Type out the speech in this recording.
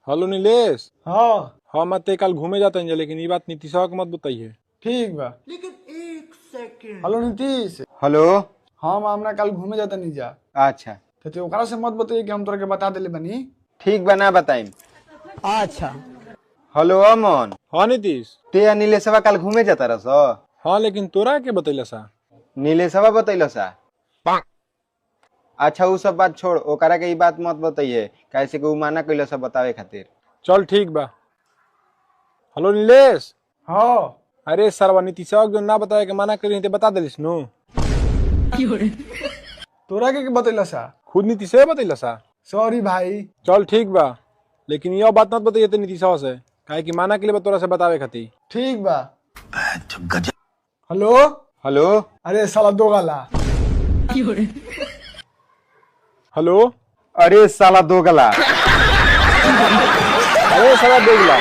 Hello Nilesh. हाँ हाँ मत कल घूमे जाते हैं लेकिन ये बात नीतीशवा को मत बताइए। ठीक बा। हेलो नीतीश। हेलो। हम हमना कल घूमे जाता नहीं जा अच्छा तो ओकरा से मत बताइए कि हम तोरा के बता देले बनी। ठीक बा, ना बताइम। अच्छा हेलो अमन, हाँ नीतीश। ते आ नीलेशवा कल घूमे जाता रस? हाँ लेकिन तोरा के बतैला सा? नीलेशवा बतैलो सा। अच्छा उ सब बात छोड़, ओकरा के ई बात मत बताइए कैसे कि उ माना कइलो सा बतावे खातिर। चल ठीक बा। हेलो नीलेश। हाँ अरे सरवा नीतीशवा जो ना बताया के मना करी बता दिलिस नु। तोरा के बतैला सा? खुद नीतीशवा बतैला सा। सॉरी भाई। चल ठीक बा लेकिन यह बात मत बताइए तो नीतीशवा से, काहे कि माना के लिए तोरा से बतावे खातिर। ठीक बा। हेलो। हेलो। अरे साला दो गाला। हेलो। अरे साला दोगला। अरे साला दोगला।